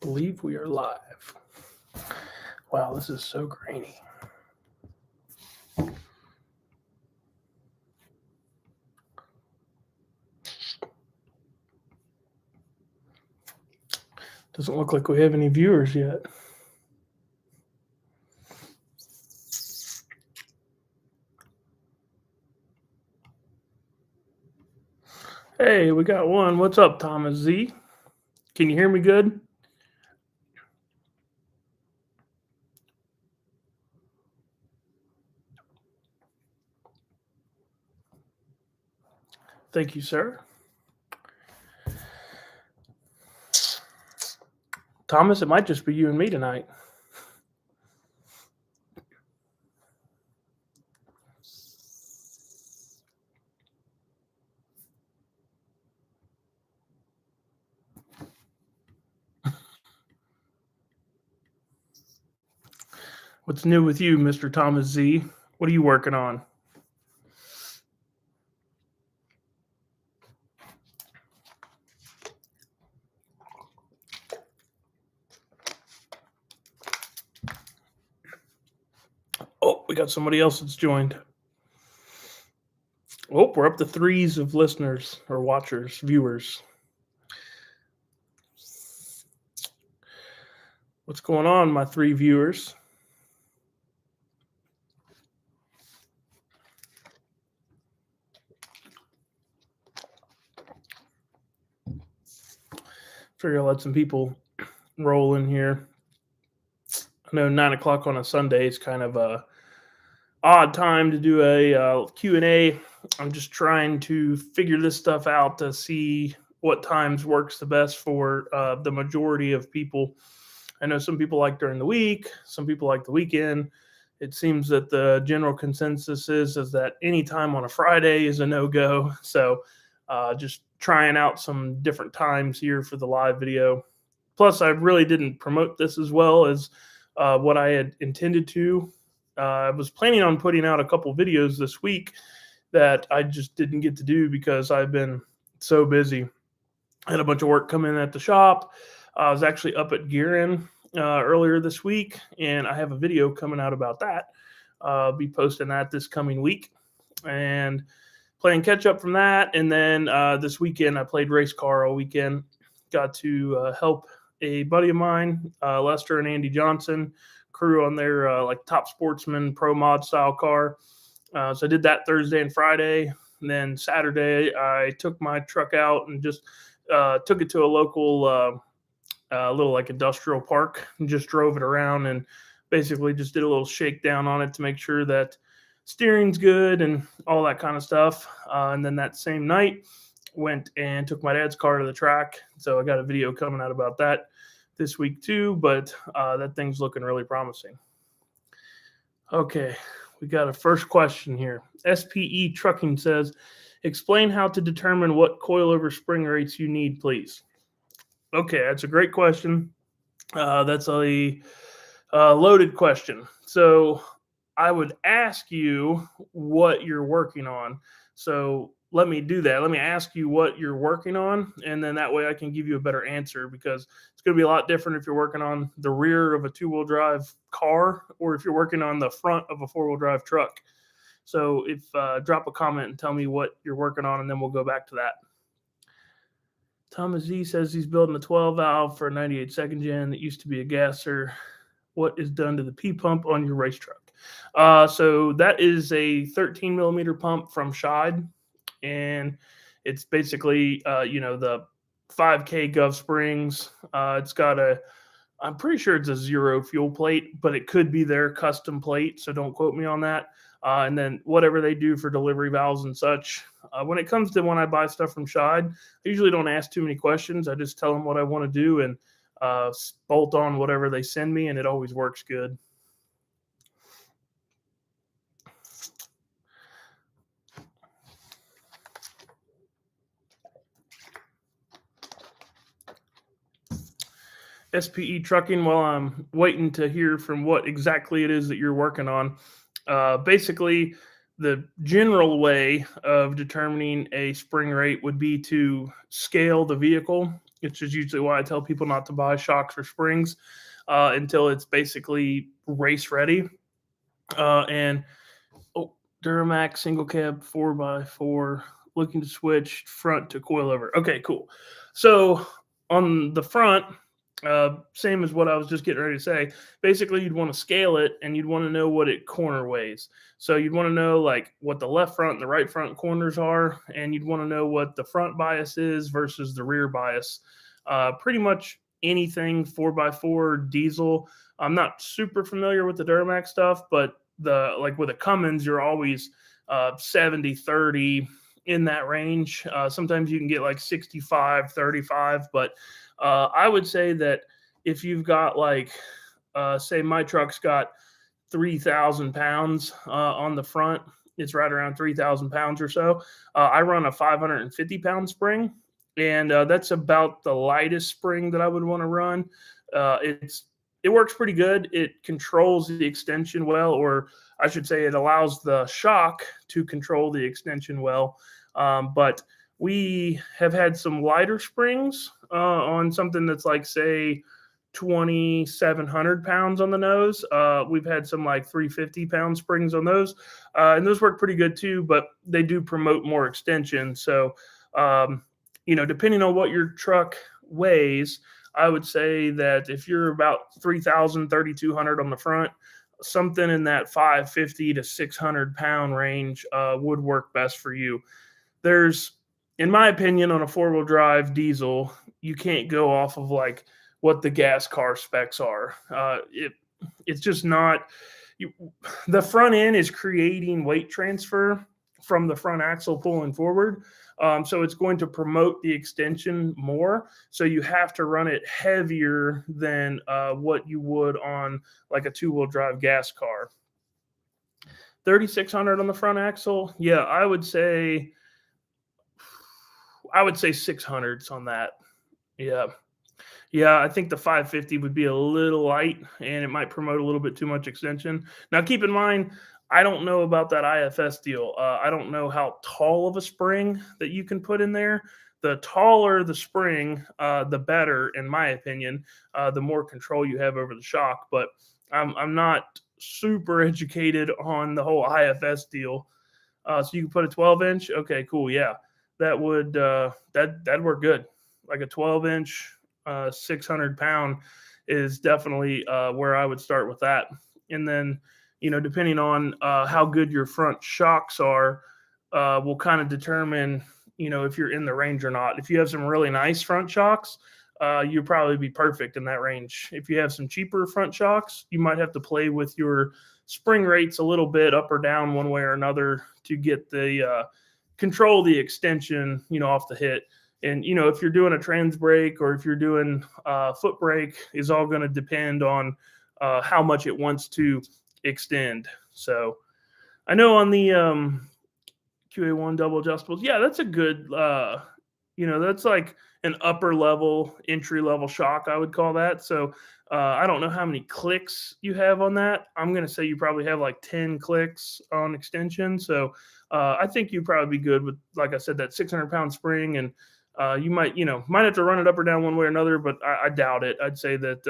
Believe we are live. Wow, this is so grainy. Doesn't look like we have any viewers yet. Hey, we got one. What's up, Thomas Z? Can you hear me good? Thank you, sir. Thomas, it might just be you and me tonight. What's new with you, Mr. Thomas Z? What are you working on? Oh, we got somebody else that's joined. Oh, we're up to threes of listeners or watchers, viewers. What's going on, my three viewers? Figure I'll let some people roll in here. I know 9 o'clock on a Sunday is kind of a odd time to do a Q&A. I'm just trying to figure this stuff out to see what times works the best for the majority of people. I know some people like during the week, some people like the weekend. It seems that the general consensus is that any time on a Friday is a no-go. So just trying out some different times here for the live video. Plus, I really didn't promote this as well as what I had intended to. I was planning on putting out a couple videos this week that I just didn't get to do because I've been so busy. I had a bunch of work come in at the shop. I was actually up at Gearin earlier this week, and I have a video coming out about that. I'll be posting that this coming week and playing catch up from that. And then this weekend, I played race car all weekend. Got to help a buddy of mine, Lester and Andy Johnson, crew on their like Top Sportsman Pro Mod style car. So I did that Thursday and Friday. And then Saturday, I took my truck out and just took it to a local little like industrial park and just drove it around and basically just did a little shakedown on it to make sure that steering's good and all that kind of stuff. And then that same night, went and took my dad's car to the track. So I got a video coming out about that this week too, but that thing's looking really promising. Okay, we got a first question here. SPE Trucking says, explain how to determine what coilover spring rates you need, please. Okay, that's a great question. That's a loaded question. So I would ask you what you're working on. So let me do that. Let me ask you what you're working on, and then that way I can give you a better answer, because it's going to be a lot different if you're working on the rear of a two-wheel drive car or if you're working on the front of a four-wheel drive truck. So if drop a comment and tell me what you're working on, and then we'll go back to that. Thomas Z says he's building a 12 valve for a 98 second gen that used to be a gasser. What is done to the P pump on your race truck? So that is a 13 millimeter pump from Scheid, and it's basically the 5K Gov Springs. It's got I'm pretty sure it's a zero fuel plate, but it could be their custom plate, so don't quote me on that. And then whatever they do for delivery valves and such. When it comes to when I buy stuff from Scheid, I usually don't ask too many questions. I just tell them what I want to do and bolt on whatever they send me, and it always works good. SPE Trucking. While I'm waiting to hear from what exactly it is that you're working on, basically, the general way of determining a spring rate would be to scale the vehicle, which is usually why I tell people not to buy shocks or springs until it's basically race ready. And oh, Duramax single cab 4x4, looking to switch front to coilover. Okay, cool. So on the front, same as what I was just getting ready to say. Basically, you'd want to scale it, and you'd want to know what it corner weighs. So you'd want to know like what the left front and the right front corners are, and you'd want to know what the front bias is versus the rear bias. Pretty much anything 4x4 diesel. I'm not super familiar with the Duramax stuff, but the like with a Cummins, you're always 70-30 in that range. Sometimes you can get like 65-35, but I would say that if you've got like, say my truck's got 3,000 pounds on the front, it's right around 3,000 pounds or so. I run a 550-pound spring, and that's about the lightest spring that I would want to run. It works pretty good. It controls the extension well, or I should say, it allows the shock to control the extension well. But we have had some lighter springs on something that's like, say, 2,700 pounds on the nose. We've had some like 350-pound springs on those, and those work pretty good too, but they do promote more extension. So, depending on what your truck weighs, I would say that if you're about 3,000, 3,200 on the front, something in that 550 to 600 pound range would work best for you. There's, in my opinion, on a 4-wheel drive diesel, you can't go off of like what the gas car specs are. It's just not. The front end is creating weight transfer from the front axle pulling forward. So it's going to promote the extension more. So you have to run it heavier than what you would on like a 2-wheel drive gas car. 3,600 on the front axle. Yeah, I would say 600s on that. Yeah. Yeah, I think the 550 would be a little light, and it might promote a little bit too much extension. Now, keep in mind, I don't know about that IFS deal. I don't know how tall of a spring that you can put in there. The taller the spring, the better, in my opinion. The more control you have over the shock. But I'm not super educated on the whole IFS deal. So you can put a 12-inch. Okay, cool. Yeah, that would that'd work good. Like a 12-inch. 600-pound is definitely where I would start with that. And then, depending on how good your front shocks are, will kind of determine, if you're in the range or not. If you have some really nice front shocks, you'll probably be perfect in that range. If you have some cheaper front shocks, you might have to play with your spring rates a little bit up or down one way or another to get the control the extension, off the hit. And, if you're doing a trans brake or if you're doing foot brake, is all going to depend on how much it wants to extend. So I know on the QA1 double adjustables, yeah, that's a good, that's like an upper level, entry level shock, I would call that. So I don't know how many clicks you have on that. I'm going to say you probably have like 10 clicks on extension. So I think you'd probably be good with, like I said, that 600-pound spring, and you might have to run it up or down one way or another, but I doubt it. I'd say that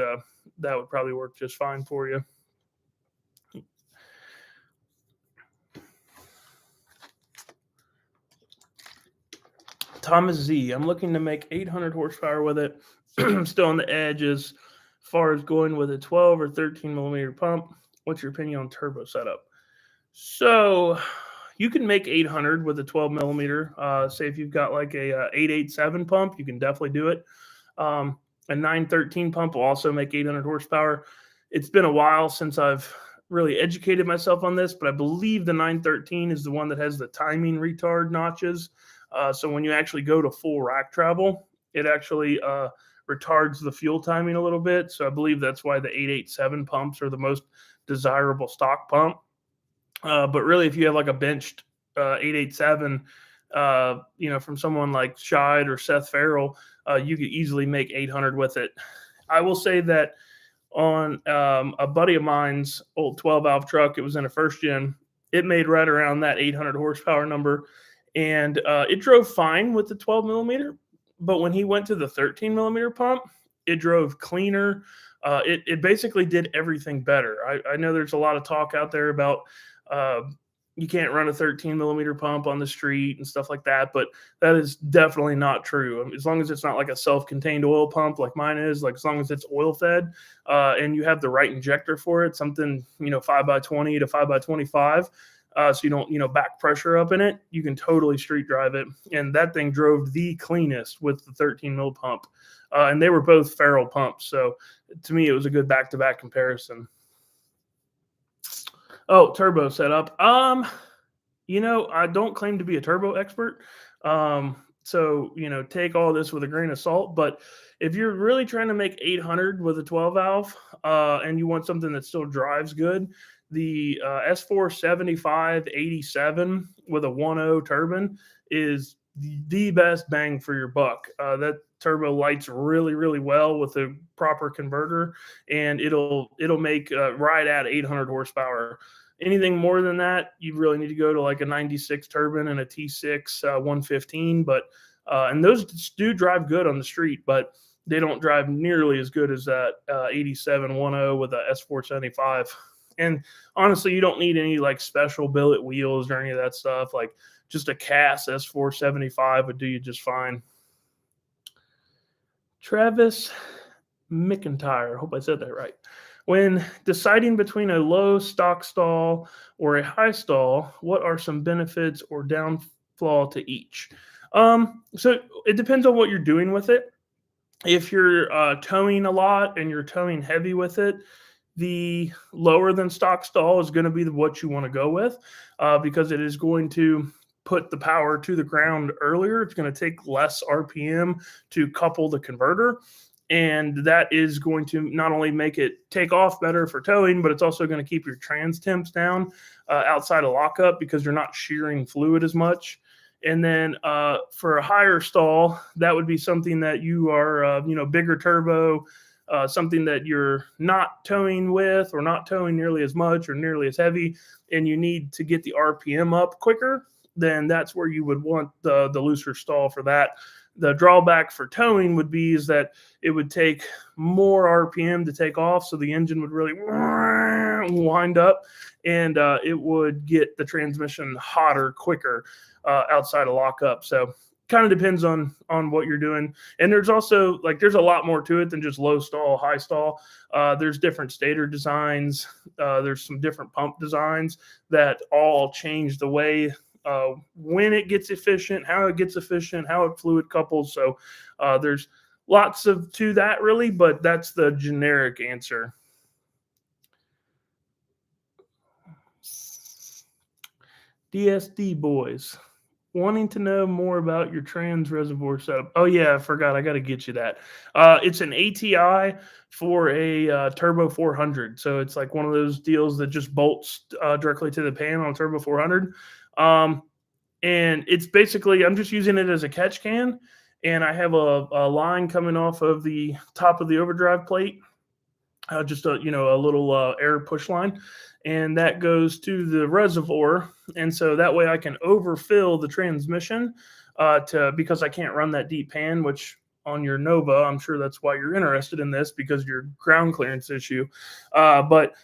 that would probably work just fine for you. Thomas Z, I'm looking to make 800 horsepower with it. Still on the edge as far as going with a 12 or 13 millimeter pump. What's your opinion on turbo setup? So you can make 800 with a 12 millimeter. Say if you've got like a 887 pump, you can definitely do it. A 913 pump will also make 800 horsepower. It's been a while since I've really educated myself on this, but I believe the 913 is the one that has the timing retard notches. So when you actually go to full rack travel, it actually retards the fuel timing a little bit. So I believe that's why the 887 pumps are the most desirable stock pump. But really, if you have like a benched 887, from someone like Scheid or Seth Farrell, you could easily make 800 with it. I will say that on a buddy of mine's old 12 valve truck, it was in a first gen. It made right around that 800 horsepower number, and it drove fine with the 12 millimeter. But when he went to the 13 millimeter pump, it drove cleaner. It basically did everything better. I know there's a lot of talk out there about uh, you can't run a 13 millimeter pump on the street and stuff like that, but that is definitely not true. As long as it's not like a self-contained oil pump like mine is, like as long as it's oil fed and you have the right injector for it, something 5x20 to 5x25. So you don't, back pressure up in it. You can totally street drive it, and that thing drove the cleanest with the 13 mil pump, and they were both Farrell pumps. So to me, it was a good back-to-back comparison. Oh, turbo setup. I don't claim to be a turbo expert. So, take all this with a grain of salt. But if you're really trying to make 800 with a 12 valve and you want something that still drives good, the S475 87 with a 1.0 turbine is the best bang for your buck. That turbo lights really, really well with a proper converter, and it'll make right at 800 horsepower. Anything more than that, you really need to go to like a 96 turbine and a T6 115. But and those do drive good on the street, but they don't drive nearly as good as that 87 1.0 with a S475. And honestly, you don't need any like special billet wheels or any of that stuff. Like just a Cass S475 would do you just fine. Travis McIntyre, I hope I said that right. When deciding between a low stock stall or a high stall, what are some benefits or downfall to each? So it depends on what you're doing with it. If you're towing a lot and you're towing heavy with it, the lower than stock stall is going to be what you want to go with because it is going to put the power to the ground earlier. It's going to take less RPM to couple the converter. And that is going to not only make it take off better for towing, but it's also going to keep your trans temps down outside of lockup because you're not shearing fluid as much. And then for a higher stall, that would be something that you are, bigger turbo, something that you're not towing with or not towing nearly as much or nearly as heavy, and you need to get the RPM up quicker, then that's where you would want the looser stall for that. The drawback for towing would be is that it would take more RPM to take off, so the engine would really wind up, and it would get the transmission hotter quicker outside of lockup. So kind of depends on what you're doing. And there's also there's a lot more to it than just low stall, high stall. There's different stator designs. There's some different pump designs that all change the way when it gets efficient, how it gets efficient, how it fluid couples. So there's lots to that really, but that's the generic answer. DSD boys wanting to know more about your trans reservoir setup. Oh yeah, I forgot. I got to get you that. It's an ATI for a Turbo 400. So it's like one of those deals that just bolts directly to the pan on a Turbo 400. And it's basically, I'm just using it as a catch can, and I have a line coming off of the top of the overdrive plate, just a little air push line, and that goes to the reservoir, and so that way I can overfill the transmission because I can't run that deep pan, which on your Nova, I'm sure that's why you're interested in this, because of your ground clearance issue, but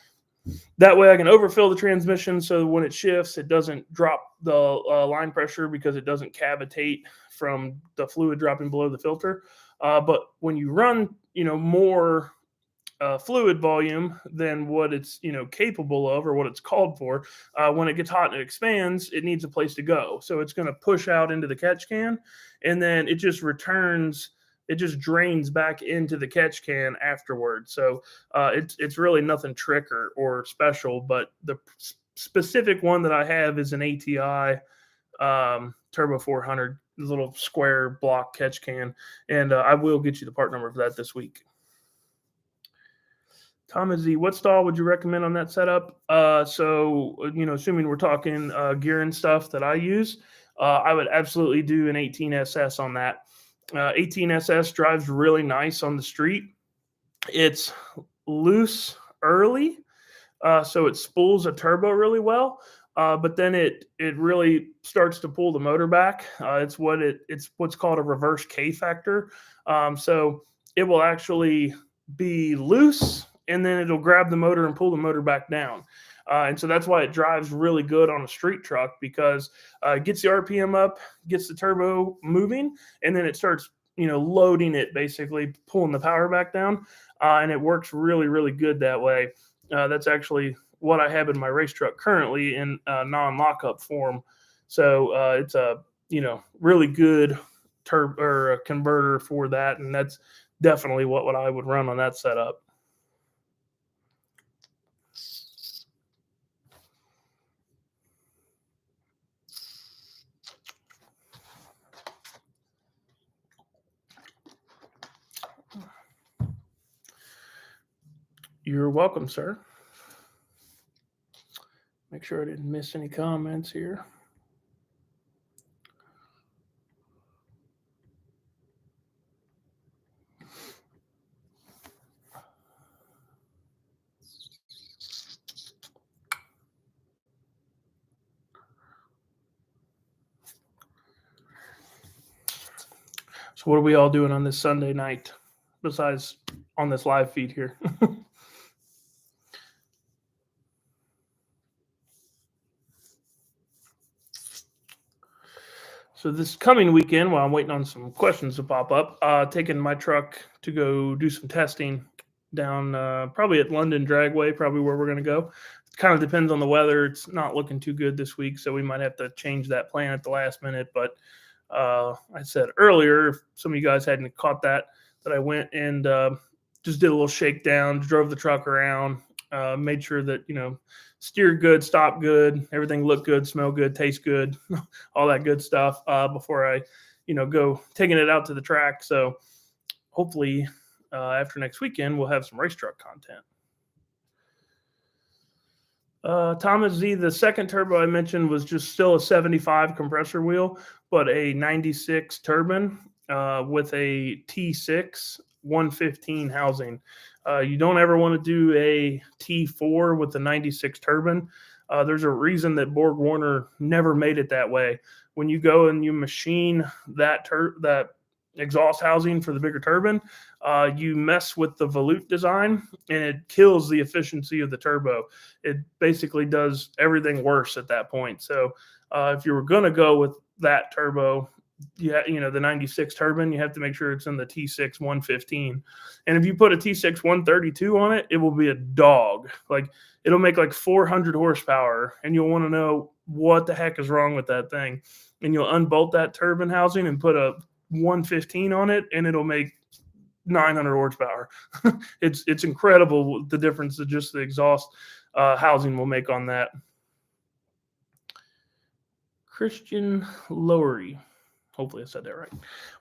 that way I can overfill the transmission so when it shifts, it doesn't drop the line pressure because it doesn't cavitate from the fluid dropping below the filter. But when you run, more fluid volume than what it's, capable of or what it's called for, when it gets hot and it expands, it needs a place to go. So it's going to push out into the catch can, and then it just returns. It just drains back into the catch can afterwards. So it's really nothing trick or special, but the specific one that I have is an ATI Turbo 400, little square block catch can, and I will get you the part number for that this week. Thomas Z, what stall would you recommend on that setup? So assuming we're talking gear and stuff that I use, I would absolutely do an 18SS on that. 18SS drives really nice on the street. It's loose early, so it spools a turbo really well. But then it really starts to pull the motor back. It's what's called a reverse K factor. So it will actually be loose, and then it'll grab the motor and pull the motor back down. And so that's why it drives really good on a street truck, because it gets the RPM up, gets the turbo moving, and then it starts loading it, basically pulling the power back down, and it works really really good that way. That's actually what I have in my race truck currently in non-lockup form. So it's a really good or a converter for that, and that's definitely what I would run on that setup. You're welcome, sir. Make sure I didn't miss any comments here. So what are we all doing on this Sunday night besides on this live feed here? So this coming weekend, while I'm waiting on some questions to pop up, taking my truck to go do some testing down probably at London Dragway, probably where we're going to go. It kind of depends on the weather. It's not looking too good this week, so we might have to change that plan at the last minute. But I said earlier, if some of you guys hadn't caught that I went and just did a little shakedown, drove the truck around, made sure that steered good, stopped good, everything looked good, smelled good, tastes good, all that good stuff before I go taking it out to the track. So hopefully after next weekend we'll have some race truck content. Thomas Z, the second turbo I mentioned was just still a 75 compressor wheel, but a 96 turbine with a T6 115 housing. You don't ever want to do a T4 with the 96 turbine. There's a reason that Borg Warner never made it that way. When you go and you machine that exhaust housing for the bigger turbine, you mess with the volute design and it kills the efficiency of the turbo. It basically does everything worse at that point. So if you were going to go with that turbo, the 96 turbine, you have to make sure it's in the T6 115. And if you put a T6 132 on it, it will be a dog. Like it'll make like 400 horsepower, and you'll want to know what the heck is wrong with that thing. And you'll unbolt that turbine housing and put a 115 on it, and it'll make 900 horsepower. It's incredible the difference that just the exhaust housing will make on that. Christian Lowery. Hopefully I said that right.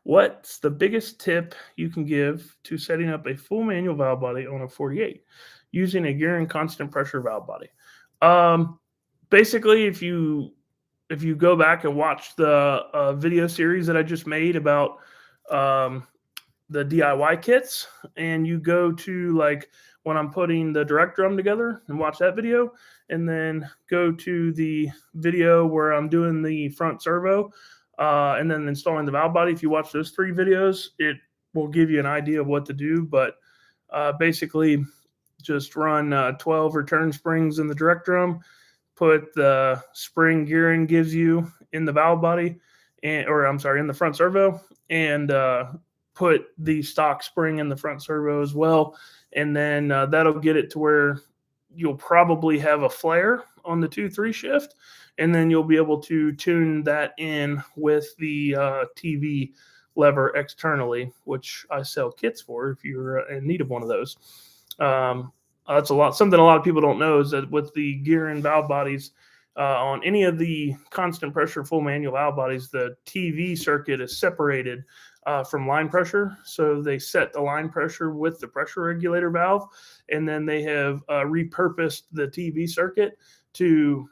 What's the biggest tip you can give to setting up a full manual valve body on a 48 using a Gearing constant pressure valve body? Basically, if you go back and watch the video series that I just made about the DIY kits, and you go to like when I'm putting the direct drum together and watch that video, and then go to the video where I'm doing the front servo, and then installing the valve body. If you watch those 3 videos, it will give you an idea of what to do. But basically, just run 12 return springs in the direct drum, put the spring Gearing gives you in the valve body, in the front servo, and put the stock spring in the front servo as well. And then that'll get it to where you'll probably have a flare on the 2-3 shift. And then you'll be able to tune that in with the TV lever externally, which I sell kits for if you're in need of one of those. That's something a lot of people don't know is that with the Gearing valve bodies, on any of the constant pressure full manual valve bodies, the TV circuit is separated from line pressure. So they set the line pressure with the pressure regulator valve, and then they have repurposed the TV circuit to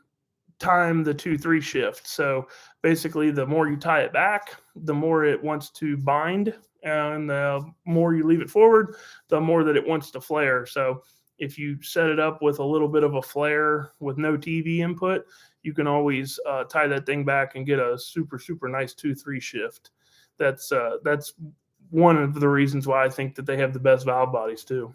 time the 2-3 shift. So basically, the more you tie it back, the more it wants to bind, and the more you leave it forward, the more that it wants to flare. So if you set it up with a little bit of a flare with no TV input, you can always tie that thing back and get a super nice 2-3 shift. That's one of the reasons why I think that they have the best valve bodies too.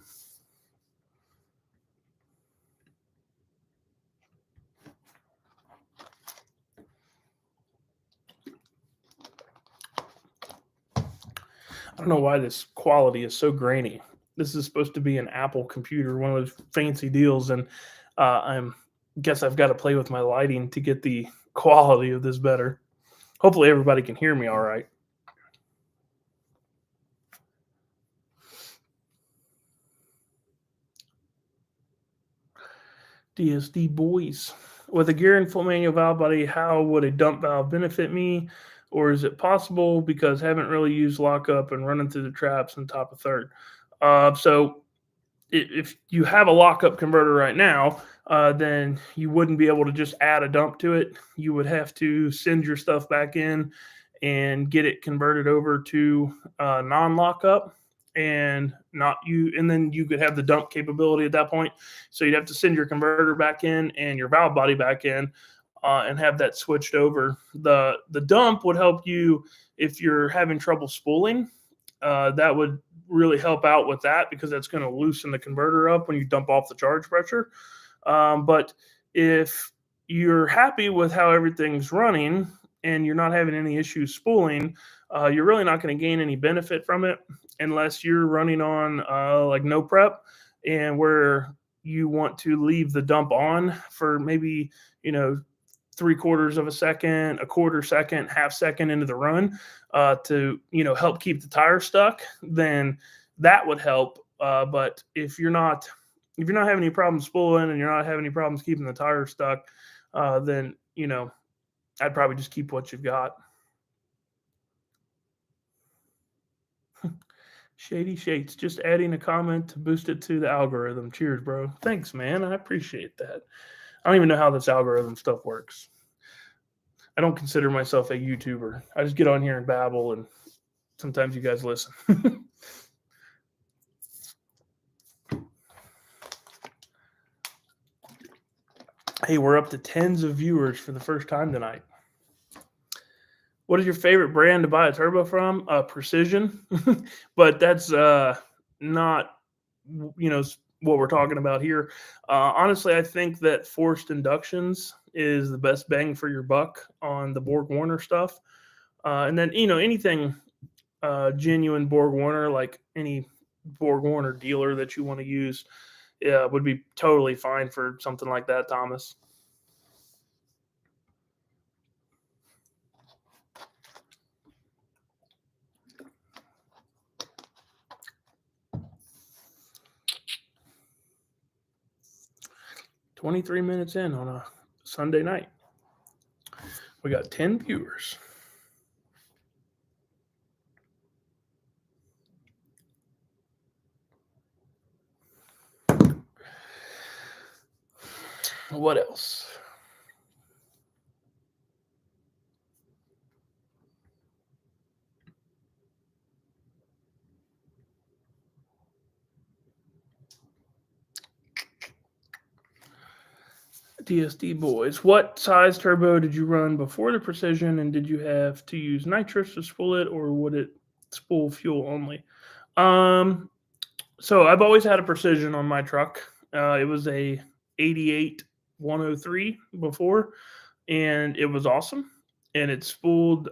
I don't know why this quality is so grainy. This is supposed to be an Apple computer, one of those fancy deals, and I'm guess I've got to play with my lighting to get the quality of this better. Hopefully, everybody can hear me all right. DSD boys. With a gear and full manual valve body, how would a dump valve benefit me? Or is it possible because I haven't really used lockup and running through the traps and top of third? So if you have a lockup converter right now, then you wouldn't be able to just add a dump to it. You would have to send your stuff back in and get it converted over to non-lockup, and then you could have the dump capability at that point. So you'd have to send your converter back in and your valve body back in, and have that switched over. The dump would help you if you're having trouble spooling. That would really help out with that because that's going to loosen the converter up when you dump off the charge pressure. But if you're happy with how everything's running and you're not having any issues spooling, you're really not going to gain any benefit from it unless you're running on like no prep, and where you want to leave the dump on for maybe 3/4 of a second, a quarter second, half second into the run, to help keep the tire stuck, then that would help. But if you're not having any problems spooling and you're not having any problems keeping the tire stuck, then I'd probably just keep what you've got. Shady Shades, just adding a comment to boost it to the algorithm. Cheers, bro. Thanks, man. I appreciate that. I don't even know how this algorithm stuff works. I don't consider myself a YouTuber. I just get on here and babble, and sometimes you guys listen. Hey, we're up to tens of viewers for the first time tonight. What is your favorite brand to buy a turbo from? Precision, but that's not what we're talking about here. Honestly, I think that forced inductions is the best bang for your buck on the Borg Warner stuff. And then anything genuine Borg Warner, like any Borg Warner dealer that you want to use, would be totally fine for something like that, Thomas. "23 minutes in on a Sunday night. We got 10 viewers." What else? DSD boys, what size turbo did you run before the Precision, and did you have to use nitrous to spool it, or would it spool fuel only? So I've always had a Precision on my truck. It was a 88 103 before, and it was awesome. And it spooled.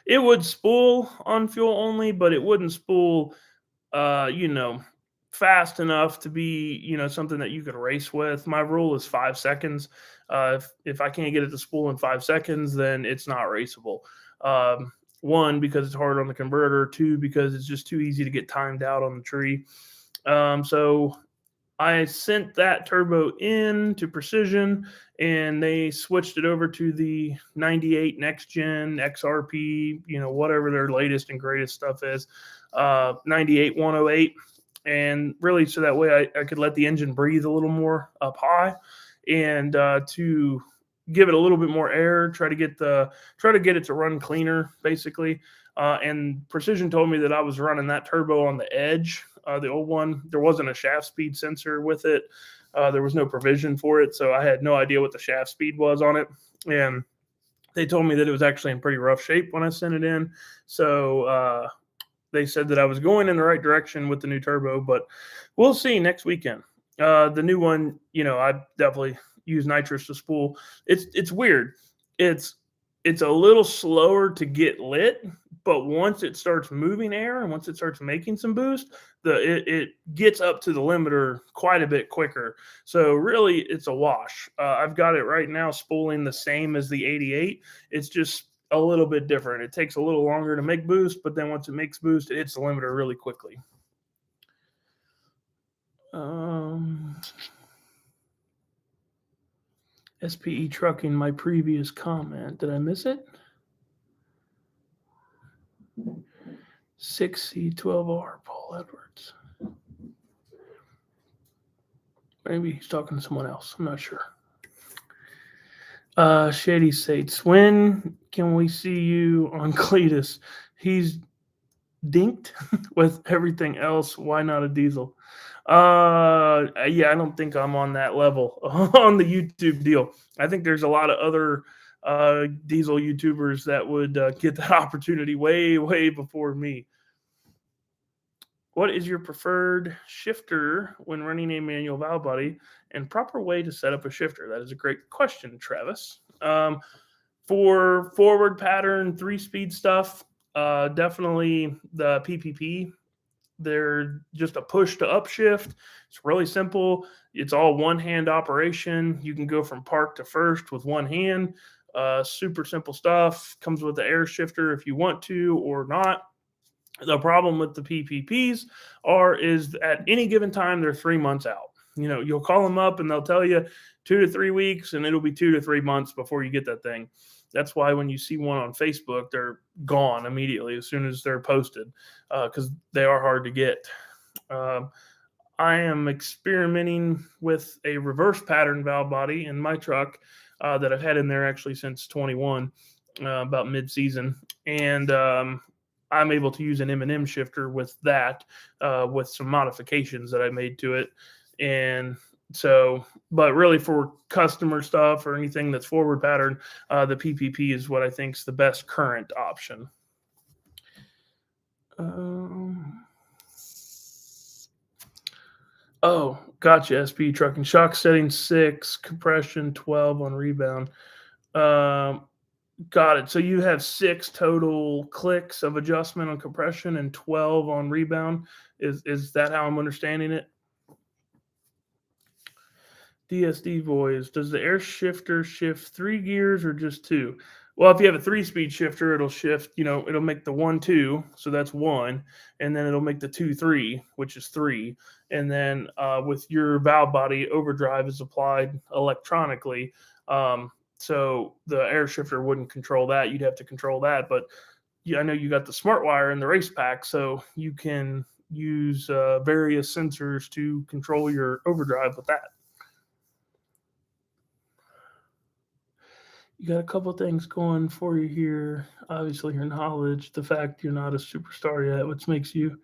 It would spool on fuel only, but it wouldn't spool. Fast enough to be something that you could race with. My rule is 5 seconds. If I can't get it to spool in 5 seconds, then it's not raceable. One, because it's hard on the converter. Two, because it's just too easy to get timed out on the tree. So I sent that turbo in to Precision, and they switched it over to the 98 Next Gen XRP, whatever their latest and greatest stuff is, 98 108. And really, so that way I could let the engine breathe a little more up high, and to give it a little bit more air, try to get it to run cleaner, basically. And Precision told me that I was running that turbo on the Edge, the old one. There wasn't a shaft speed sensor with it. There was no provision for it, so I had no idea what the shaft speed was on it. And they told me that it was actually in pretty rough shape when I sent it in. So they said that I was going in the right direction with the new turbo, but we'll see next weekend. The new one, I definitely use nitrous to spool. It's weird. It's a little slower to get lit, but once it starts moving air and once it starts making some boost, it gets up to the limiter quite a bit quicker. So really, it's a wash. I've got it right now spooling the same as the 88. It's just a little bit different. It takes a little longer to make boost, but then once it makes boost, it hits the limiter really quickly. SPE Trucking, my previous comment. Did I miss it? 6C12R, Paul Edwards. Maybe he's talking to someone else. I'm not sure. Shady Sates, when can we see you on Cletus? He's dinked with everything else. Why not a diesel? Yeah, I don't think I'm on that level on the YouTube deal. I think there's a lot of other diesel YouTubers that would get that opportunity way, way before me. What is your preferred shifter when running a manual valve body and proper way to set up a shifter? That is a great question, Travis. For forward pattern, 3-speed stuff, definitely the PPP. They're just a push to upshift. It's really simple. It's all one-hand operation. You can go from park to first with one hand. Super simple stuff. Comes with the air shifter if you want to or not. The problem with the PPPs is at any given time, they're 3 months out. You'll call them up and they'll tell you 2 to 3 weeks, and it'll be 2 to 3 months before you get that thing. That's why when you see one on Facebook, they're gone immediately as soon as they're posted because they are hard to get. I am experimenting with a reverse pattern valve body in my truck that I've had in there actually since 21, about mid-season. And I'm able to use an M&M shifter with that, with some modifications that I made to it. And so, but really for customer stuff or anything that's forward pattern, the PPP is what I think is the best current option. Oh, gotcha. SP Trucking. Shock setting 6, compression 12 on rebound. Got it. So you have 6 total clicks of adjustment on compression and 12 on rebound. Is that how I'm understanding it? DSD Boys, does the air shifter shift 3 gears or just 2? Well, if you have a 3-speed shifter, it'll shift, it'll make the 1-2, so that's 1, and then it'll make the 2-3, which is 3. And then with your valve body, overdrive is applied electronically. So the air shifter wouldn't control that. You'd have to control that. But I know you got the smart wire in the race pack, so you can use various sensors to control your overdrive with that. You got a couple things going for you here. Obviously, your knowledge, the fact you're not a superstar yet, which makes you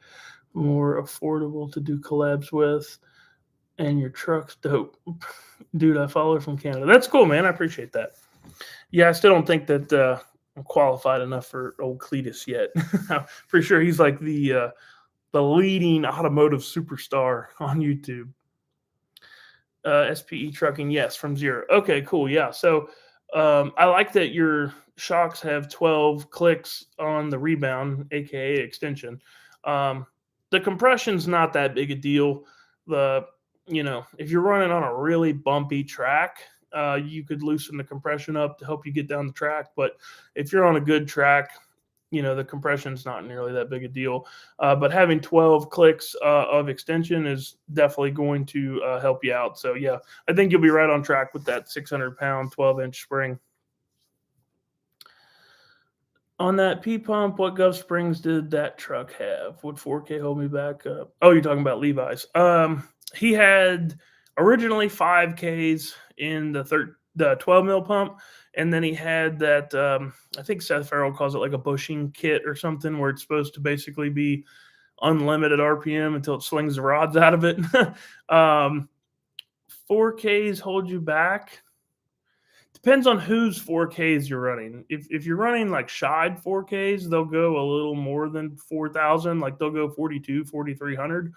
more affordable to do collabs with, and your truck's dope. Dude, I follow from Canada. That's cool, man. I appreciate that. Yeah, I still don't think that I'm qualified enough for old Cletus yet. I'm pretty sure he's like the leading automotive superstar on YouTube. SPE Trucking, yes, from 0. Okay, cool. Yeah, so I like that your shocks have 12 clicks on the rebound, aka extension. The compression's not that big a deal. If you're running on a really bumpy track, you could loosen the compression up to help you get down the track. But if you're on a good track, the compression's not nearly that big a deal. But having 12 clicks of extension is definitely going to help you out. So, yeah, I think you'll be right on track with that 600-pound, 12-inch spring. On that P-pump, what Gulf Springs did that truck have? Would 4K hold me back up? Oh, you're talking about Levi's. He had originally 5Ks in the the 12 mil pump, and then he had that. I think Seth Farrell calls it like a bushing kit or something, where it's supposed to basically be unlimited RPM until it slings the rods out of it. 4Ks hold you back. Depends on whose 4Ks you're running. If you're running like Scheid 4Ks, they'll go a little more than 4,000. Like they'll go 42, 4,300.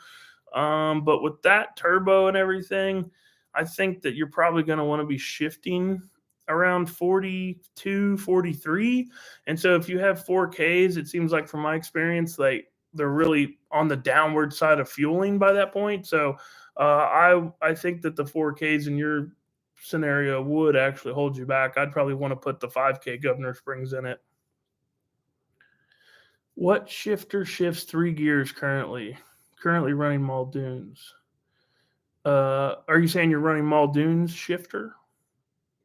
But with that turbo and everything, I think that you're probably going to want to be shifting around 42, 43. And so if you have 4Ks, it seems like from my experience, like they're really on the downward side of fueling by that point. So I think that the 4Ks in your scenario would actually hold you back. I'd probably want to put the 5K governor springs in it. What shifter shifts 3 gears currently? Currently running Muldoon's. Are you saying you're running Muldoon's shifter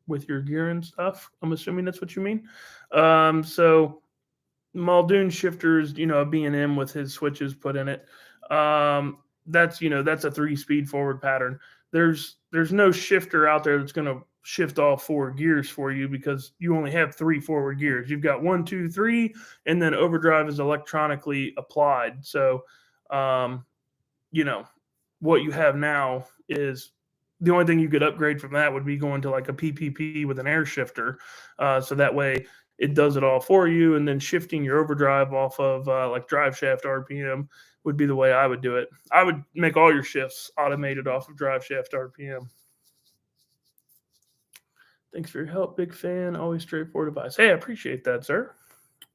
with your gear and stuff? I'm assuming that's what you mean. So Muldoon shifters, a B&M with his switches put in it. That's a 3-speed forward pattern. There's no shifter out there that's going to shift all 4 gears for you because you only have 3 forward gears. You've got 1, 2, 3, and then overdrive is electronically applied. So, what you have now is the only thing you could upgrade from that would be going to like a PPP with an air shifter. So that way it does it all for you. And then shifting your overdrive off of like drive shaft RPM would be the way I would do it. I would make all your shifts automated off of drive shaft RPM. Thanks for your help. Big fan. Always straightforward advice. Hey, I appreciate that, sir.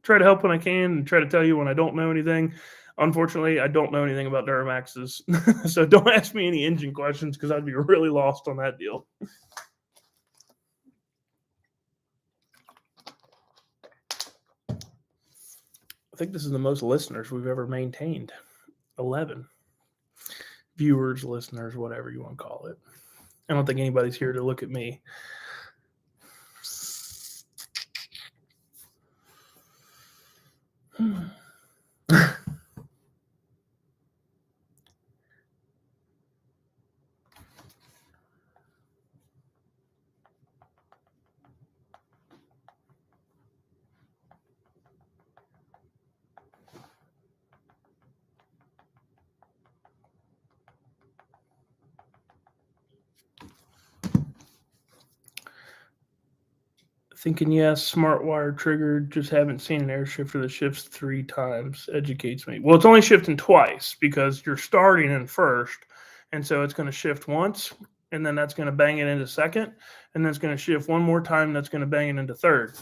Try to help when I can and try to tell you when I don't know anything. Unfortunately, I don't know anything about Duramaxes, so don't ask me any engine questions because I'd be really lost on that deal. I think this is the most listeners we've ever maintained. 11 viewers, listeners, whatever you want to call it. I don't think anybody's here to look at me. Thinking yes, smart wire triggered. Just haven't seen an air shifter that shifts 3 times. Educates me. Well, it's only shifting twice because you're starting in first, and so it's going to shift once, and then that's going to bang it into second, and then it's going to shift one more time, and that's going to bang it into third.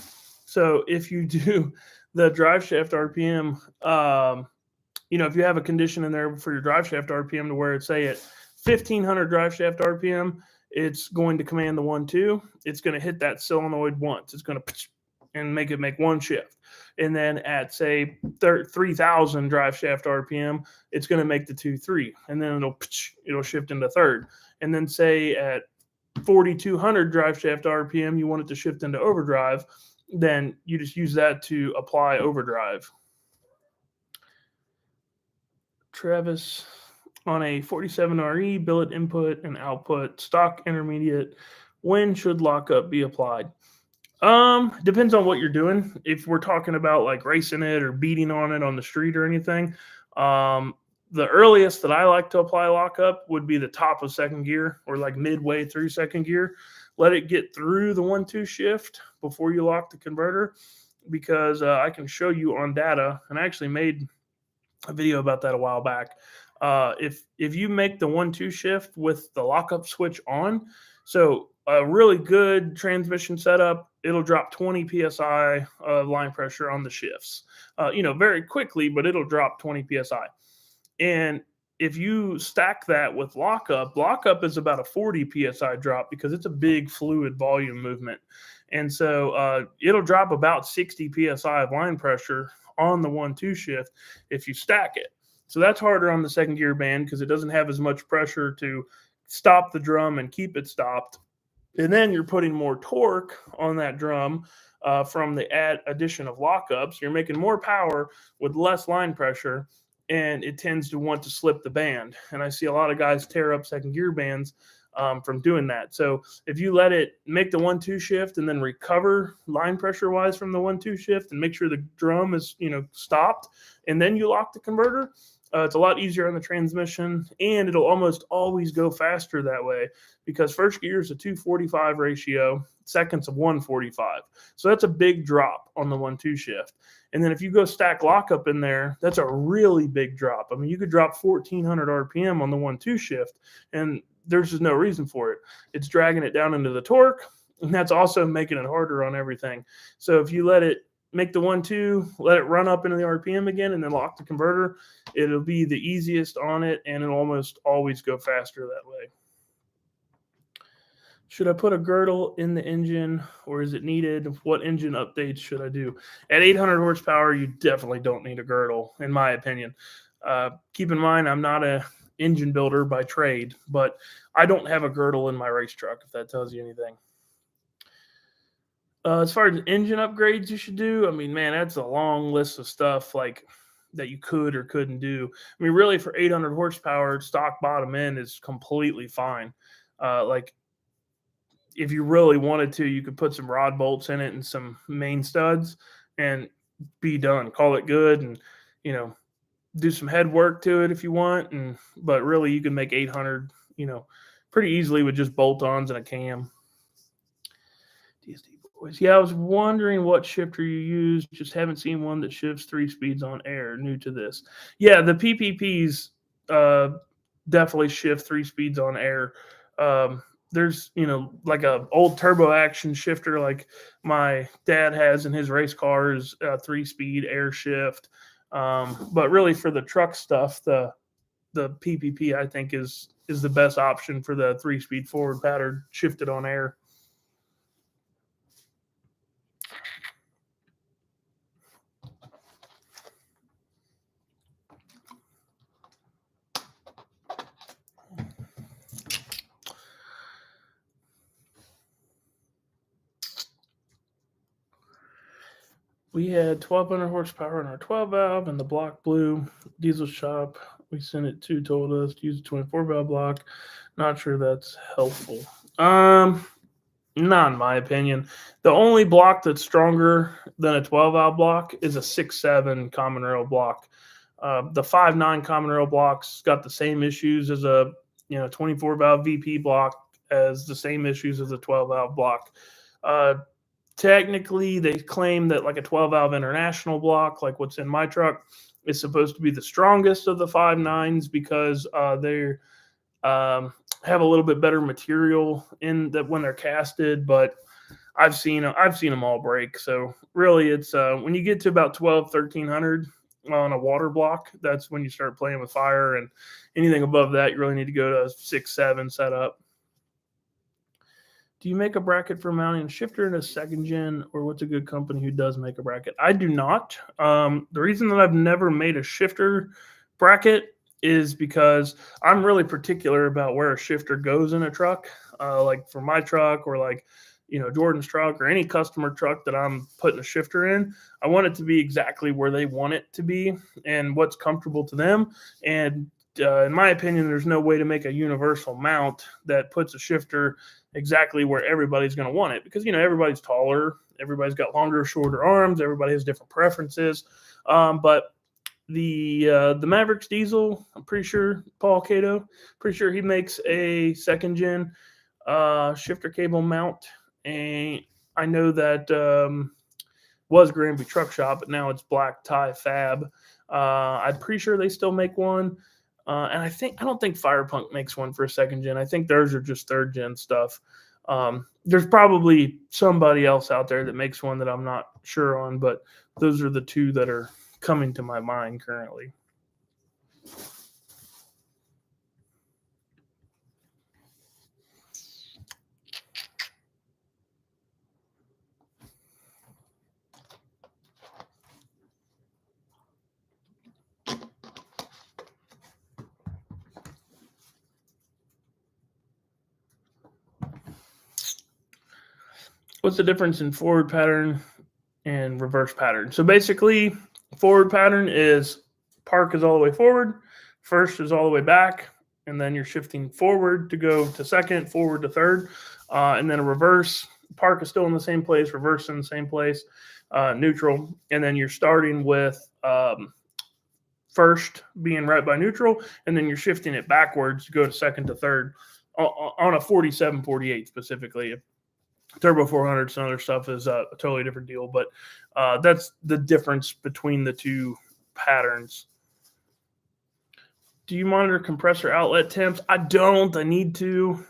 So if you do the drive shaft RPM, if you have a condition in there for your drive shaft RPM to where it's say at 1500 drive shaft RPM, it's going to command the 1-2. It's going to hit that solenoid once. It's going to and make it make one shift. And then at say 3000 drive shaft RPM, it's going to make the 2-3, and then it'll shift into third. And then say at 4200 drive shaft RPM, you want it to shift into overdrive, then you just use that to apply overdrive. Travis, on a 47RE, billet input and output, stock intermediate, when should lockup be applied? Depends on what you're doing. If we're talking about like racing it or beating on it on the street or anything, the earliest that I like to apply lockup would be the top of second gear or like midway through second gear. Let it get through the 1-2 shift before you lock the converter, because I can show you on data, and I actually made a video about that a while back. If you make the 1-2 shift with the lockup switch on, so a really good transmission setup, it'll drop 20 psi of line pressure on the shifts, very quickly, but it'll drop 20 psi. And if you stack that with lockup is about a 40 psi drop because it's a big fluid volume movement. And so it'll drop about 60 psi of line pressure on the 1-2 shift if you stack it. So that's harder on the second gear band because it doesn't have as much pressure to stop the drum and keep it stopped. And then you're putting more torque on that drum from the addition of lockups. You're making more power with less line pressure, and it tends to want to slip the band. And I see a lot of guys tear up second gear bands from doing that. So if you let it make the 1-2 shift and then recover line pressure wise from the 1-2 shift and make sure the drum is stopped, and then you lock the converter, it's a lot easier on the transmission, and it'll almost always go faster that way because first gear is a 245 ratio, seconds of 145. So that's a big drop on the 1-2 shift. And then if you go stack lockup in there, that's a really big drop. I mean, you could drop 1,400 RPM on the 1-2 shift, and there's just no reason for it. It's dragging it down into the torque, and that's also making it harder on everything. So if you let it make the 1-2, let it run up into the RPM again, and then lock the converter, it'll be the easiest on it, and it'll almost always go faster that way. Should I put a girdle in the engine, or is it needed? What engine updates should I do? At 800 horsepower, you definitely don't need a girdle, in my opinion. Keep in mind, I'm not a engine builder by trade, but I don't have a girdle in my race truck, if that tells you anything. As far as engine upgrades you should do, I mean, man, that's a long list of stuff like that you could or couldn't do. I mean, really, for 800 horsepower, stock bottom end is completely fine. Like, if you really wanted to, you could put some rod bolts in it and some main studs and be done. Call it good, and do some head work to it if you want. But really, you can make 800, pretty easily with just bolt-ons and a cam. DSD boys. Yeah, I was wondering what shifter you use. Just haven't seen one that shifts 3 speeds on air. New to this. Yeah, the PPPs definitely shift 3 speeds on air. There's, like a old turbo action shifter like my dad has in his race car is a 3-speed air shift. But really for the truck stuff, the PPP I think is the best option for the 3-speed forward pattern shifted on air. We had 1,200 horsepower in our 12 valve and the block blew. Diesel shop we sent it to told us to use a 24 valve block. Not sure that's helpful. Not in my opinion. The only block that's stronger than a 12 valve block is a 6.7 common rail block. The 5.9 common rail block's got the same issues as a 24 valve VP block, as the same issues as a 12 valve block. Technically, they claim that like a 12 valve international block, like what's in my truck, is supposed to be the strongest of the 5.9s because they have a little bit better material in that when they're casted. But I've seen them all break. So really, it's when you get to about 1,300 on a water block, that's when you start playing with fire. And anything above that, you really need to go to a 6.7 setup. Do you make a bracket for mounting a shifter in a second gen, or what's a good company who does make a bracket? I do not. The reason that I've never made a shifter bracket is because I'm really particular about where a shifter goes in a truck. Like for my truck, or like Jordan's truck, or any customer truck that I'm putting a shifter in, I want it to be exactly where they want it to be and what's comfortable to them. And in my opinion, there's no way to make a universal mount that puts a shifter exactly where everybody's going to want it, because everybody's taller, everybody's got longer or shorter arms, everybody has different preferences. But the Mavericks diesel, I'm pretty sure Paul Cato, pretty sure he makes a second gen shifter cable mount, and I know that was Granby Truck Shop, but now it's Black Tie Fab. I'm pretty sure they still make one. And I don't think Firepunk makes one for a second gen. I think theirs are just third gen stuff. There's probably somebody else out there that makes one that I'm not sure on, but those are the two that are coming to my mind currently. What's the difference in forward pattern and reverse pattern? So basically, forward pattern is park is all the way forward, first is all the way back, and then you're shifting forward to go to second, forward to third, and then a reverse. Park is still in the same place, reverse in the same place, neutral, and then you're starting with first being right by neutral, and then you're shifting it backwards to go to second to third on a 47-48 specifically. Turbo 400s and other stuff is a totally different deal, but that's the difference between the two patterns. Do you monitor compressor outlet temps? I don't. I need to.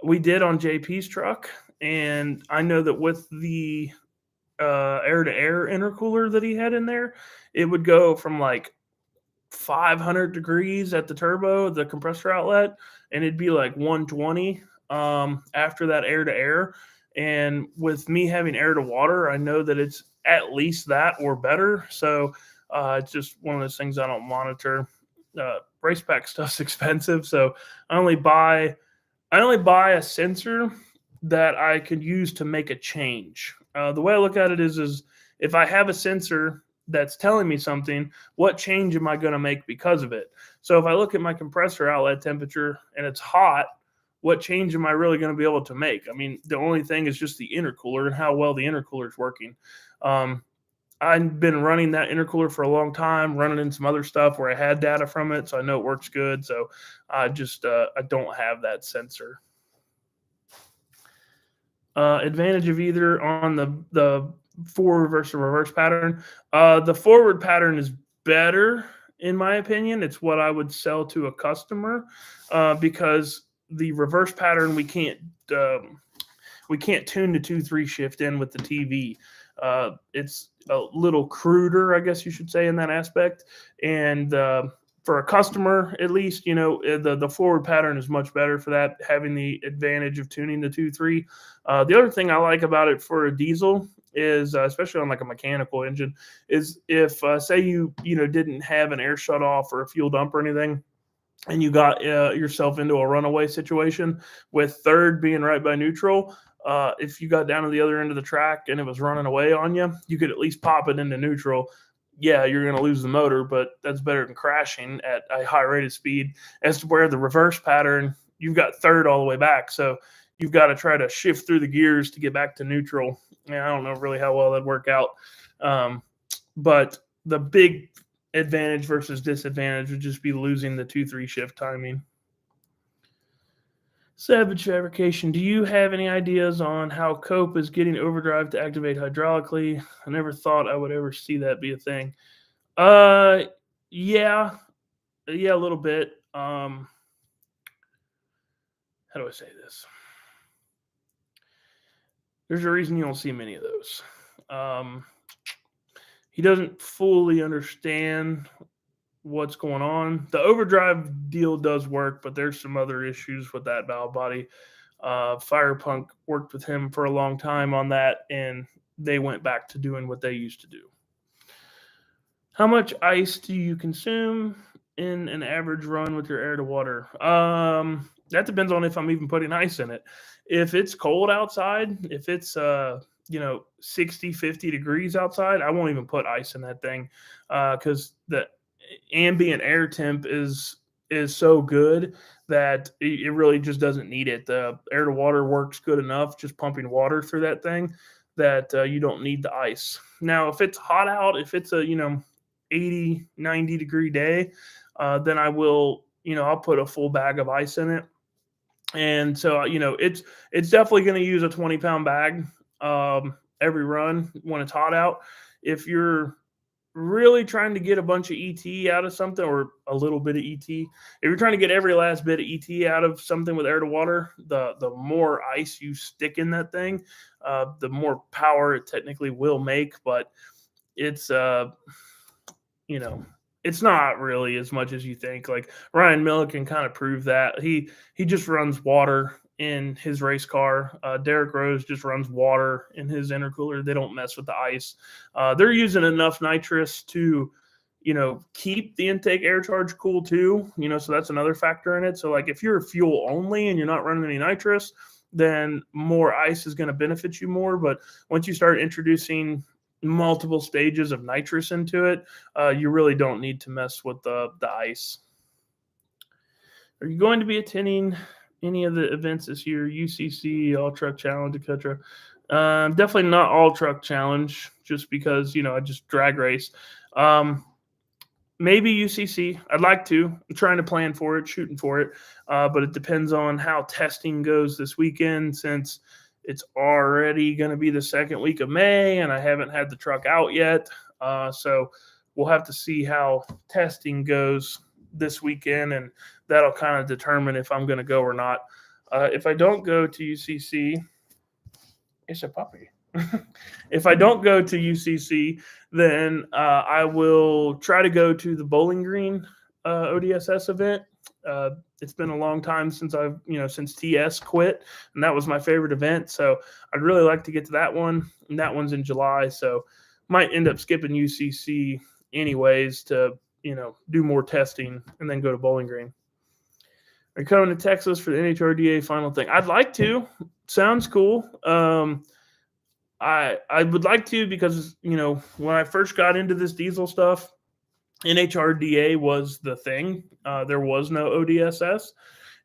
We did on JP's truck, and I know that with the air-to-air intercooler that he had in there, it would go from like 500 degrees at the turbo, the compressor outlet, and it'd be like 120 after that air-to-air. And with me having air-to-water, I know that it's at least that or better. So it's just one of those things I don't monitor. Race pack stuff's expensive, so I only buy a sensor that I could use to make a change. The way I look at it is if I have a sensor that's telling me something, what change am I going to make because of it? So if I look at my compressor outlet temperature and it's hot, what change am I really going to be able to make? I mean, the only thing is just the intercooler and how well the intercooler is working. I've been running that intercooler for a long time, running in some other stuff where I had data from it, so I know it works good. So I don't have that sensor. Advantage of either on the forward versus reverse pattern. The forward pattern is better in my opinion. It's what I would sell to a customer because the reverse pattern we can't tune the 2-3 shift in with the TV. It's a little cruder, I guess you should say, in that aspect. And for a customer, at least, the forward pattern is much better for that, having the advantage of tuning the 2-3. The other thing I like about it for a diesel is, especially on like a mechanical engine, is if say you didn't have an air shut off or a fuel dump or anything, and you got yourself into a runaway situation with third being right by neutral. If you got down to the other end of the track and it was running away on you, you could at least pop it into neutral. Yeah, you're going to lose the motor, but that's better than crashing at a high rated speed. As to where the reverse pattern, you've got third all the way back. So you've got to try to shift through the gears to get back to neutral. And I don't know really how well that'd work out. But the big advantage versus disadvantage would just be losing the 2-3 shift timing. Savage Fabrication, do you have any ideas on how Cope is getting overdrive to activate hydraulically? I never thought I would ever see that be a thing. Yeah, a little bit. How do I say this? There's a reason you don't see many of those. He doesn't fully understand what's going on. The overdrive deal does work, but there's some other issues with that valve body. Firepunk worked with him for a long time on that, and they went back to doing what they used to do. How much ice do you consume in an average run with your air to water? That depends on if I'm even putting ice in it. If it's cold outside, if it's 60, 50 degrees outside, I won't even put ice in that thing because the ambient air temp is so good that it really just doesn't need it. The air to water works good enough just pumping water through that thing that you don't need the ice. Now, if it's hot out, if it's a 80, 90 degree day, then I will, I'll put a full bag of ice in it. And so, it's definitely going to use a 20-pound bag every run when it's hot out. If you're really trying to get a bunch of ET out of something, or a little bit of ET, if you're trying to get every last bit of ET out of something with air to water, the more ice you stick in that thing, the more power it technically will make. But it's it's not really as much as you think. Like Ryan Milliken kind of proved that. He just runs water in his race car. Derek Rose just runs water in his intercooler. They don't mess with the ice. They're using enough nitrous to, keep the intake air charge cool too. So that's another factor in it. So like if you're fuel only and you're not running any nitrous, then more ice is going to benefit you more. But once you start introducing multiple stages of nitrous into it, you really don't need to mess with the ice. Are you going to be attending any of the events this year? UCC, All Truck Challenge, etc. Definitely not All Truck Challenge, just because I just drag race. Maybe UCC. I'd like to. I'm trying to plan for it, shooting for it, but it depends on how testing goes this weekend, since it's already going to be the second week of May, and I haven't had the truck out yet. So we'll have to see how testing goes this weekend, and that'll kind of determine if I'm going to go or not. If I don't go to UCC, it's a puppy. If I don't go to UCC, then I will try to go to the Bowling Green ODSS event. It's been a long time since since TS quit, and that was my favorite event. So I'd really like to get to that one, and that one's in July. So might end up skipping UCC anyways to do more testing and then go to Bowling Green. Are you coming to Texas for the NHRDA final thing? I'd like to. Sounds cool. I would like to, because when I first got into this diesel stuff, NHRDA was the thing. There was no ODSS,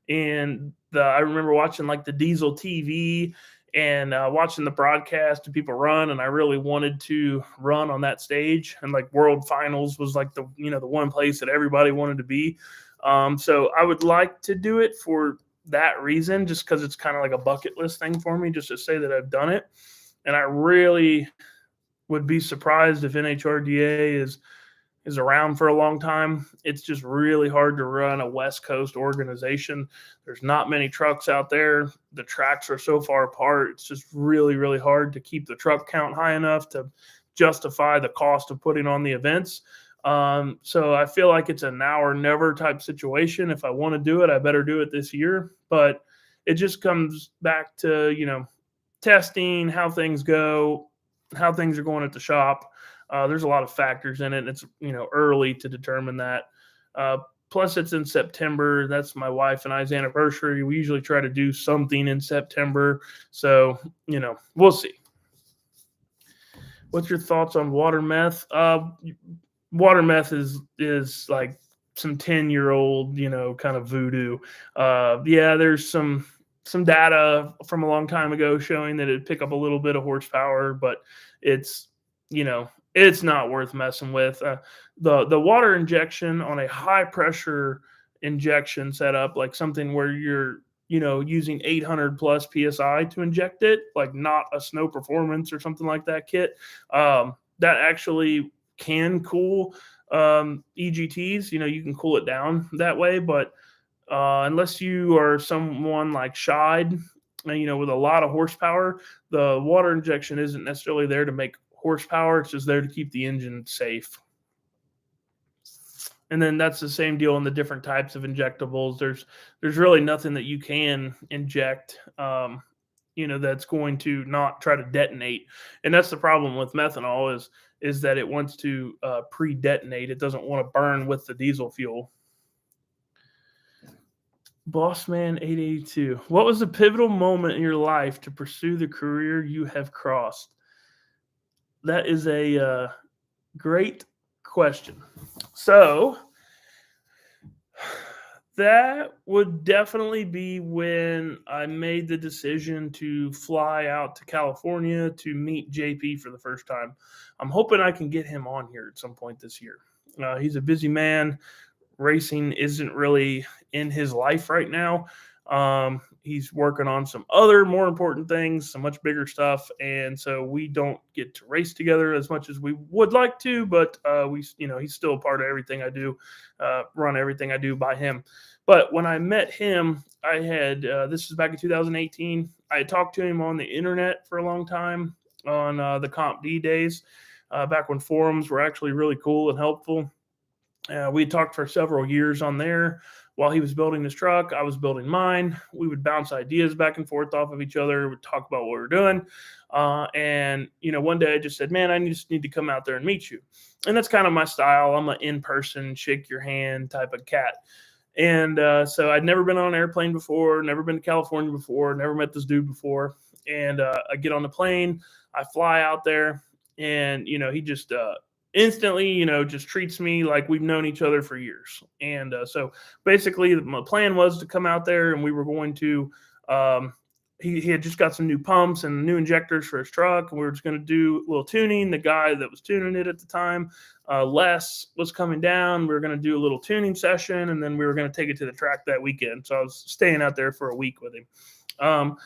and I remember watching like the diesel TV and watching the broadcast of people run, and I really wanted to run on that stage. And like World Finals was like the one place that everybody wanted to be. So I would like to do it for that reason, just because it's kind of like a bucket list thing for me, just to say that I've done it. And I really would be surprised if NHRDA is around for a long time. It's just really hard to run a West Coast organization. There's not many trucks out there. The tracks are so far apart. It's just really, really hard to keep the truck count high enough to justify the cost of putting on the events. So I feel like it's a now or never type situation. If I want to do it, I better do it this year. But it just comes back to, testing, how things go, how things are going at the shop. There's a lot of factors in it. And it's, early to determine that. Plus, it's in September. That's my wife and I's anniversary. We usually try to do something in September. So, we'll see. What's your thoughts on water meth? Water meth is like some 10-year-old, kind of voodoo. Yeah, there's some data from a long time ago showing that it'd pick up a little bit of horsepower, but it's not worth messing with. The water injection on a high pressure injection setup, like something where you're using 800 plus psi to inject it, like not a Snow Performance or something like that kit, that actually can cool EGTs. You can cool it down that way, but unless you are someone like Scheid, with a lot of horsepower, the water injection isn't necessarily there to make horsepower. It's just there to keep the engine safe. And then that's the same deal in the different types of injectables. There's really nothing that you can inject, that's going to not try to detonate. And that's the problem with methanol is that it wants to pre-detonate. It doesn't want to burn with the diesel fuel. Bossman 882. What was the pivotal moment in your life to pursue the career you have crossed? That is a great question. So that would definitely be when I made the decision to fly out to California to meet JP for the first time. I'm hoping I can get him on here at some point this year. He's a busy man. Racing isn't really in his life right now. He's working on some other more important things, some much bigger stuff, and so we don't get to race together as much as we would like to. But he's still a part of everything I do, run everything I do by him. But when I met him, I had this was back in 2018. I had talked to him on the internet for a long time on the Comp D days, back when forums were actually really cool and helpful. We had talked for several years on there. While he was building his truck, I was building mine. We would bounce ideas back and forth off of each other. We'd talk about what we were doing. And one day I just said, man, I just need to come out there and meet you. And that's kind of my style. I'm an in-person, shake your hand type of cat. And so I'd never been on an airplane before, never been to California before, never met this dude before. And I get on the plane, I fly out there, and, he just instantly, just treats me like we've known each other for years. And so basically, my plan was to come out there and we were going to. Um, he had just got some new pumps and new injectors for his truck, and we were just going to do a little tuning. The guy that was tuning it at the time, Les, was coming down. We were going to do a little tuning session, and then we were going to take it to the track that weekend. So I was staying out there for a week with him.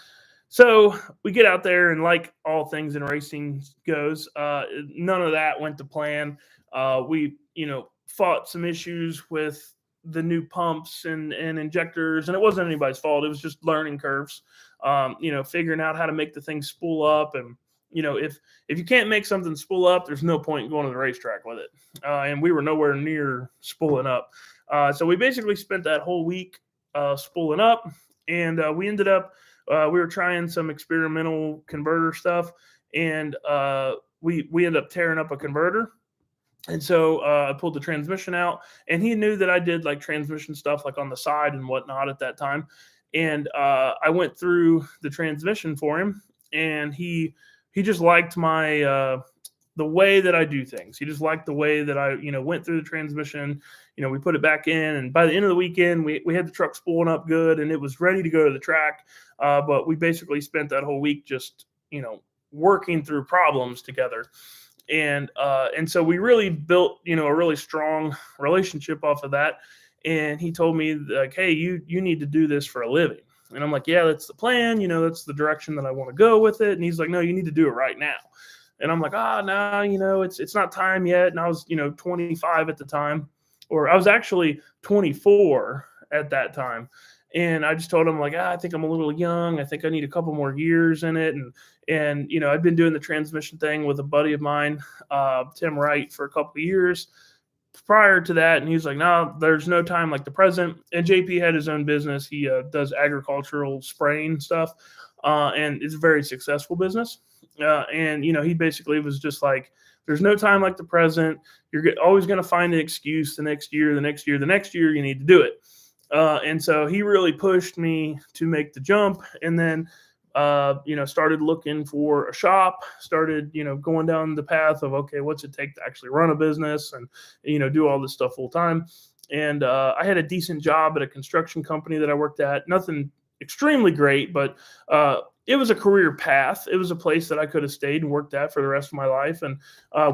So we get out there, and like all things in racing goes, none of that went to plan. We, fought some issues with the new pumps and injectors, and it wasn't anybody's fault. It was just learning curves. Figuring out how to make the thing spool up, and if you can't make something spool up, there's no point in going to the racetrack with it. And we were nowhere near spooling up. So we basically spent that whole week spooling up, and we ended up. We were trying some experimental converter stuff, and we ended up tearing up a converter. And so I pulled the transmission out, and he knew that I did like transmission stuff like on the side and whatnot at that time. And I went through the transmission for him, and he just liked my the way that I do things. He just liked the way that I went through the transmission. We put it back in, and by the end of the weekend, we had the truck spooling up good, and it was ready to go to the track. But we basically spent that whole week just working through problems together. And so we really built a really strong relationship off of that. And he told me like, hey, you need to do this for a living. And I'm like, yeah, that's the plan. That's the direction that I want to go with it. And he's like, no, you need to do it right now. And I'm like, no, it's not time yet. And I was 25 at the time, or I was actually 24 at that time. And I just told him like, I think I'm a little young. I think I need a couple more years in it. And I'd been doing the transmission thing with a buddy of mine, Tim Wright, for a couple of years prior to that. And he was like, no, there's no time like the present. And JP had his own business. He does agricultural spraying stuff, and it's a very successful business. And he basically was just like, there's no time like the present. You're always going to find an excuse the next year, you need to do it. And so he really pushed me to make the jump, and then, started looking for a shop, started, going down the path of, okay, what's it take to actually run a business and, do all this stuff full time. And I had a decent job at a construction company that I worked at. Nothing extremely great, but it was a career path. It was a place that I could have stayed and worked at for the rest of my life. And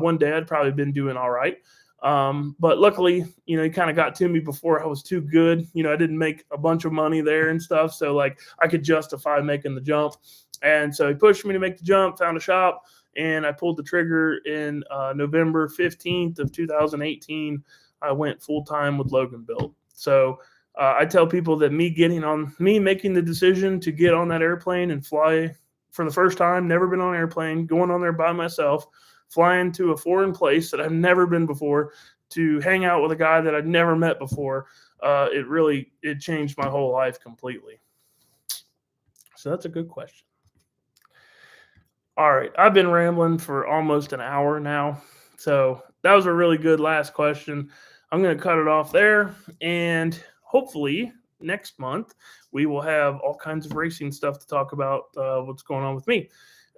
one day I'd probably been doing all right. But luckily, he kind of got to me before I was too good. I didn't make a bunch of money there and stuff. So like I could justify making the jump. And so he pushed me to make the jump, found a shop, and I pulled the trigger in November 15th of 2018. I went full time with Logan Built. So I tell people that me making the decision to get on that airplane and fly for the first time, never been on an airplane, going on there by myself, flying to a foreign place that I've never been before, to hang out with a guy that I'd never met before. It changed my whole life completely. So that's a good question. All right. I've been rambling for almost an hour now. So that was a really good last question. I'm going to cut it off there. And hopefully next month we will have all kinds of racing stuff to talk about, what's going on with me.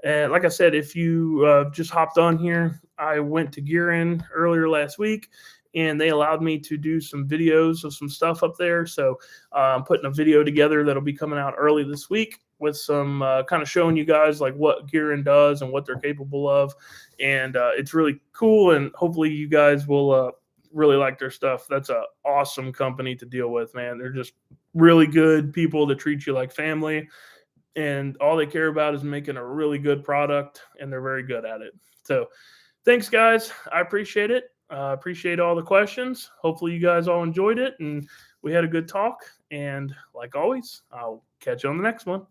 And like I said, if you just hopped on here, I went to Gearin earlier last week, and they allowed me to do some videos of some stuff up there. So I'm putting a video together that'll be coming out early this week with some kind of showing you guys like what Gearin does and what they're capable of. And it's really cool, and hopefully you guys will really like their stuff. That's an awesome company to deal with, man. They're just really good people that treat you like family. And all they care about is making a really good product, and they're very good at it. So thanks, guys. I appreciate it. Appreciate all the questions. Hopefully you guys all enjoyed it, and we had a good talk. And like always, I'll catch you on the next one.